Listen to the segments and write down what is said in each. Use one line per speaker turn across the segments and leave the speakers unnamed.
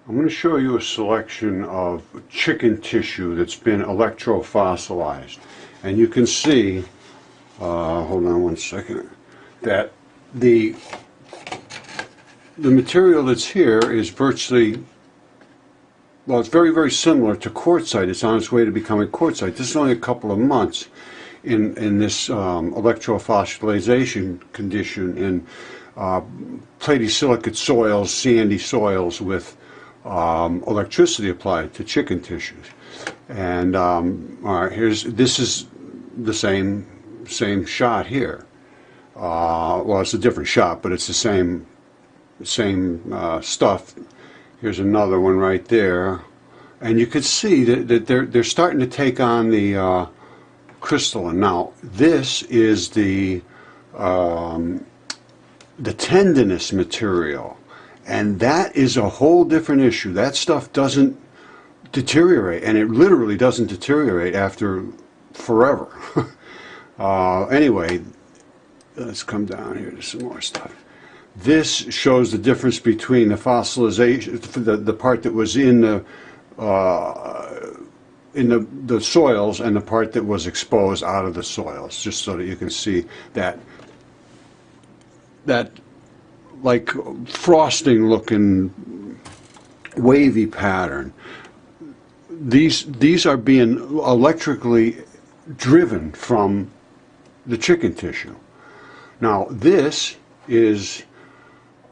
I'm going to show you a selection of chicken tissue that's been electro-fossilized. And you can see, hold on one second, that the material that's here is virtually, well, it's very, very similar to quartzite. It's on its way to becoming quartzite. This is only a couple of months in this electro-fossilization condition in platy-silicate soils, sandy soils with electricity applied to chicken tissues. And all right, this is the same shot here. Well, it's a different shot, but it's the same stuff. Here's another one right there, and you could see that they're starting to take on the crystalline. Now, this is the tendinous material. And that is a whole different issue. That stuff doesn't deteriorate, and it literally doesn't deteriorate after forever. Anyway, let's come down here to some more stuff. This shows the difference between the fossilization, the part that was in the soils, and the part that was exposed out of the soils, just so that you can see that like frosting looking wavy pattern. These are being electrically driven from the chicken tissue. Now this is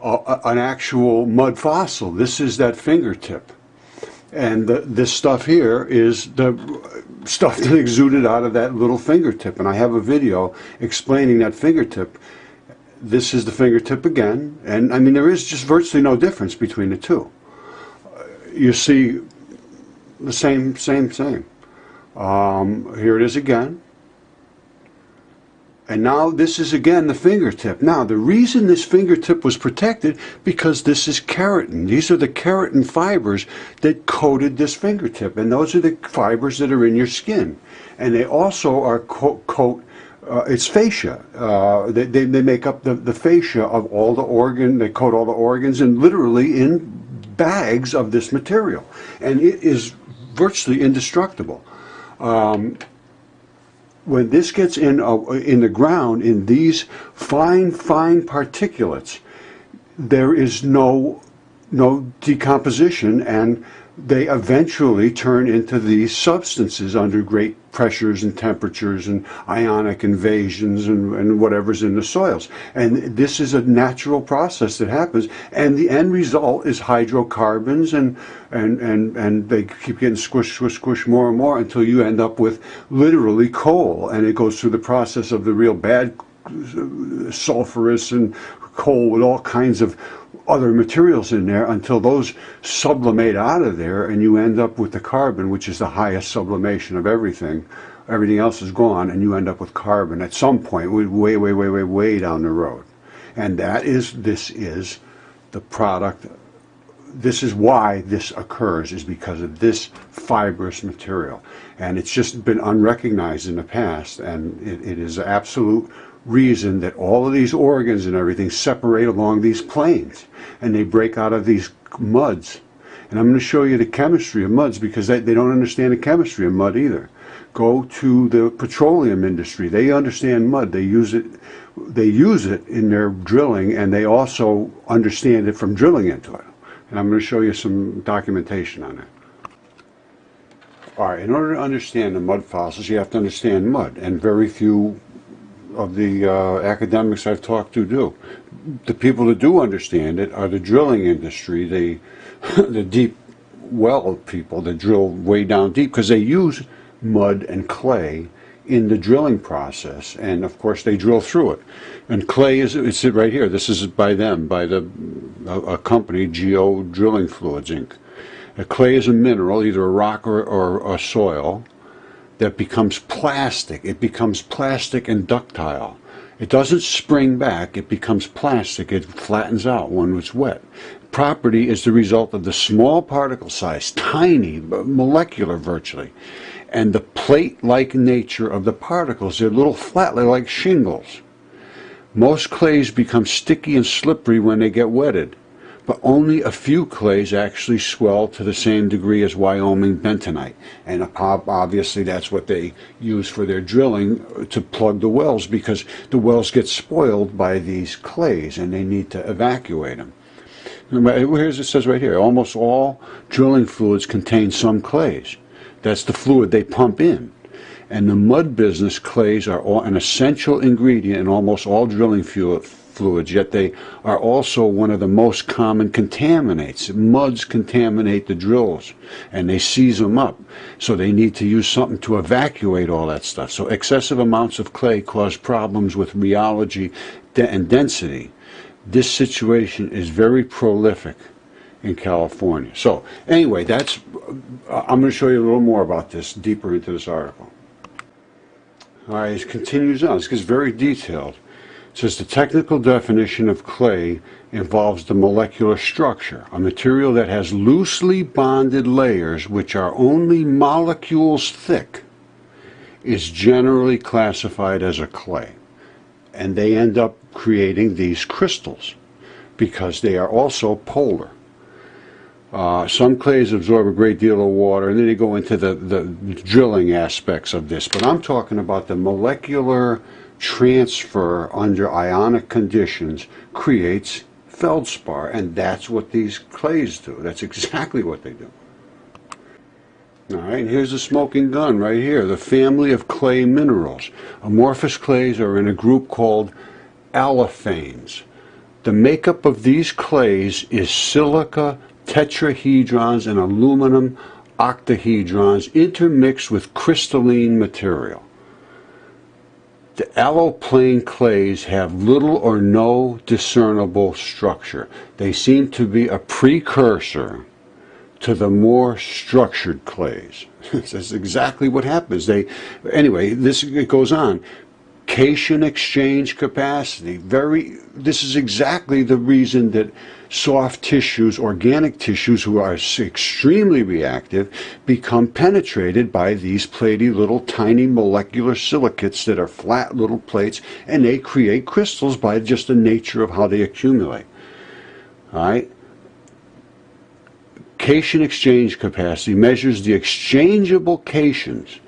an actual mud fossil. This is that fingertip, and this stuff here is the stuff that exuded out of that little fingertip, and I have a video explaining that fingertip. This is the fingertip again, and I mean there is just virtually no difference between the two. You see the same. Here it is again, and now this is again the fingertip. Now the reason this fingertip was protected, because this is keratin. These are the keratin fibers that coated this fingertip, and those are the fibers that are in your skin, and they also are coat. It's fascia. They make up the fascia of all the organ. They coat all the organs, and literally in bags of this material, and it is virtually indestructible. When this gets in the ground, in these fine particulates, there is no decomposition, and they eventually turn into these substances under great pressures and temperatures and ionic invasions and whatever's in the soils. And this is a natural process that happens, and the end result is hydrocarbons, and they keep getting squished more and more until you end up with literally coal, and it goes through the process of the real bad sulfurous and coal with all kinds of other materials in there until those sublimate out of there, and you end up with the carbon, which is the highest sublimation of everything. Everything else is gone, and you end up with carbon at some point, way down the road. And this is the product. This is why this occurs, is because of this fibrous material. And it's just been unrecognized in the past, and it is an absolute reason that all of these organs and everything separate along these planes, and they break out of these muds. And I'm going to show you the chemistry of muds, because they don't understand the chemistry of mud either. Go to the petroleum industry. They understand mud. They use it in their drilling, and they also understand it from drilling into it. And I'm going to show you some documentation on that. All right, in order to understand the mud fossils, you have to understand mud, and very few of the academics I've talked to do. The people that do understand it are the drilling industry, the deep well people that drill way down deep, because they use mud and clay in the drilling process, and of course they drill through it. And clay it's right here. This is by a company, Geo Drilling Fluids Inc. Clay is a mineral, either a rock or a soil, that becomes plastic. It becomes plastic and ductile. It doesn't spring back, it becomes plastic. It flattens out when it's wet. Property is the result of the small particle size, tiny, molecular virtually, and the plate-like nature of the particles. They're little flat, they're like shingles. Most clays become sticky and slippery when they get wetted, but only a few clays actually swell to the same degree as Wyoming bentonite. And obviously that's what they use for their drilling to plug the wells, because the wells get spoiled by these clays and they need to evacuate them. Here's it says right here, almost all drilling fluids contain some clays. That's the fluid they pump in. And the mud business, clays are an essential ingredient in almost all drilling fluids, yet they are also one of the most common contaminants. Muds contaminate the drills, and they seize them up. So they need to use something to evacuate all that stuff. So excessive amounts of clay cause problems with rheology and density. This situation is very prolific in California. So anyway, I'm going to show you a little more about this deeper into this article. All right, it continues on. This gets very detailed. It says the technical definition of clay involves the molecular structure. A material that has loosely bonded layers which are only molecules thick is generally classified as a clay. And they end up creating these crystals because they are also polar. Some clays absorb a great deal of water, and then they go into the drilling aspects of this. But I'm talking about the molecular transfer under ionic conditions creates feldspar, and that's what these clays do. That's exactly what they do. All right, and here's the smoking gun right here, the family of clay minerals. Amorphous clays are in a group called aliphanes. The makeup of these clays is silica tetrahedrons and aluminum octahedrons intermixed with crystalline material. The alloplane clays have little or no discernible structure. They seem to be a precursor to the more structured clays. That's exactly what happens. Anyway, it goes on. Cation exchange capacity. This is exactly the reason that soft tissues, organic tissues who are extremely reactive, become penetrated by these platy little tiny molecular silicates that are flat little plates, and they create crystals by just the nature of how they accumulate. All right? Cation exchange capacity measures the exchangeable cations,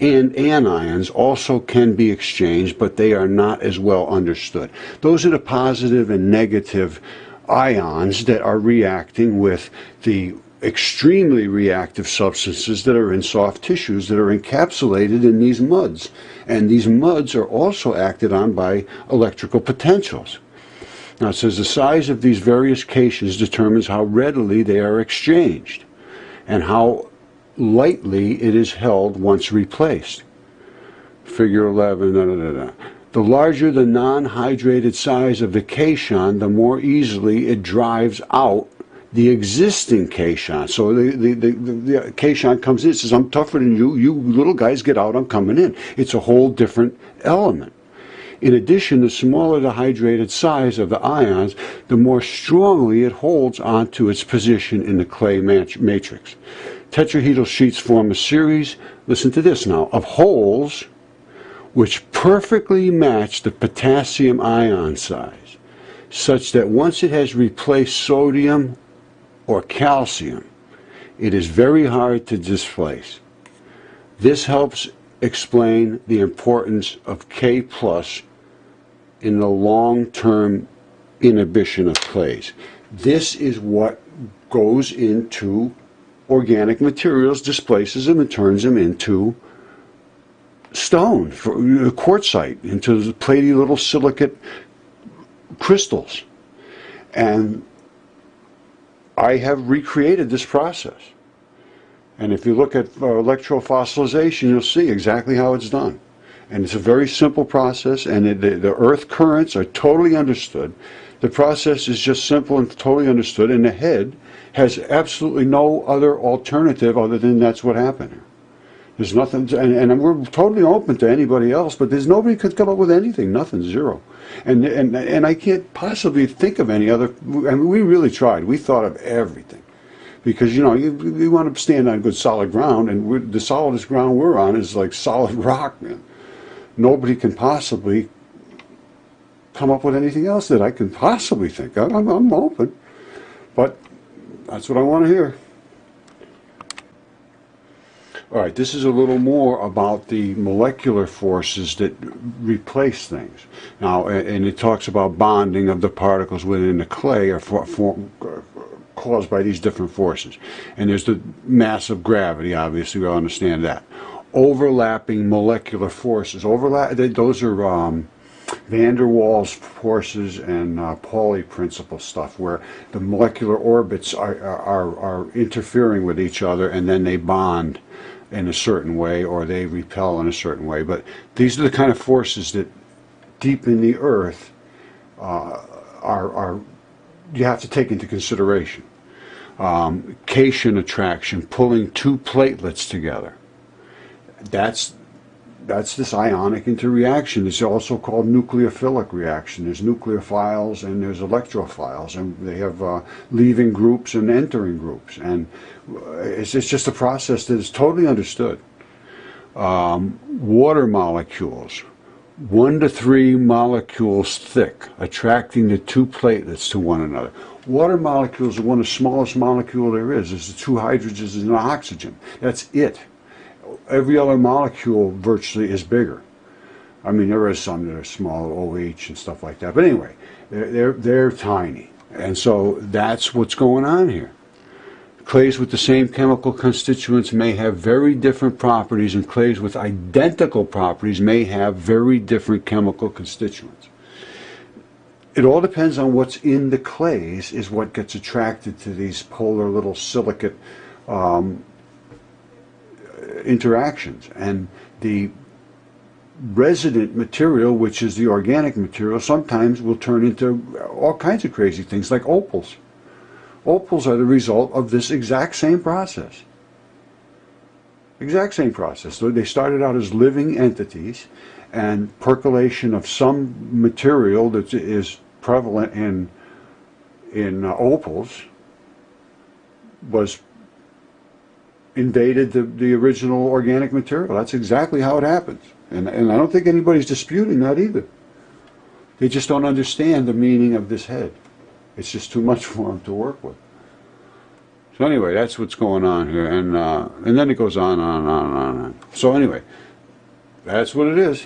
and anions also can be exchanged, but they are not as well understood. Those are the positive and negative ions that are reacting with the extremely reactive substances that are in soft tissues that are encapsulated in these muds. And these muds are also acted on by electrical potentials. Now it says the size of these various cations determines how readily they are exchanged and how lightly it is held once replaced. Figure 11, The larger the non-hydrated size of the cation, the more easily it drives out the existing cation. So the cation comes in and says, I'm tougher than you, you little guys get out, I'm coming in. It's a whole different element. In addition, the smaller the hydrated size of the ions, the more strongly it holds onto its position in the clay matrix. Tetrahedral sheets form a series, listen to this now, of holes which perfectly match the potassium ion size, such that once it has replaced sodium or calcium, it is very hard to displace. This helps explain the importance of K+ in the long-term inhibition of clays. This is what goes into organic materials, displaces them and turns them into stone, quartzite, into the platy little silicate crystals. And I have recreated this process. And if you look at electrofossilization, you'll see exactly how it's done. And it's a very simple process, and the earth currents are totally understood. The process is just simple and totally understood, and the head has absolutely no other alternative other than that's what happened. There's nothing, and we're totally open to anybody else, but there's nobody could come up with anything, nothing, zero. And I can't possibly think of any other, I mean, we really tried. We thought of everything. Because, you know, you want to stand on good solid ground, and the solidest ground we're on is like solid rock, man. Nobody can possibly come up with anything else that I can possibly think of. I'm open. But that's what I want to hear. All right, this is a little more about the molecular forces that replace things. Now, and it talks about bonding of the particles within the clay are caused by these different forces. And there's the mass of gravity, obviously, we all understand that. Overlapping molecular forces. Those are van der Waals forces and Pauli principle stuff, where the molecular orbits are interfering with each other, and then they bond in a certain way, or they repel in a certain way. But these are the kind of forces that deep in the earth are you have to take into consideration. Cation attraction, pulling two platelets together. That's this ionic interreaction. It's also called nucleophilic reaction. There's nucleophiles and there's electrophiles, and they have leaving groups and entering groups. And it's just a process that is totally understood. Water molecules, 1 to 3 molecules thick, attracting the two platelets to one another. Water molecules are one of the smallest molecules there is. There's the 2 hydrogens and an oxygen. That's it. Every other molecule virtually is bigger. I mean, there is some that are small, OH and stuff like that. But anyway, they're tiny. And so that's what's going on here. Clays with the same chemical constituents may have very different properties, and clays with identical properties may have very different chemical constituents. It all depends on what's in the clays is what gets attracted to these polar little silicate interactions. And the resident material, which is the organic material, sometimes will turn into all kinds of crazy things like opals. Opals are the result of this exact same process. Exact same process. So they started out as living entities, and percolation of some material that is prevalent in opals was invaded the original organic material. That's exactly how it happens. And I don't think anybody's disputing that either. They just don't understand the meaning of this head. It's just too much for them to work with. So anyway, that's what's going on here. And then it goes on and on and on and on. So anyway, that's what it is.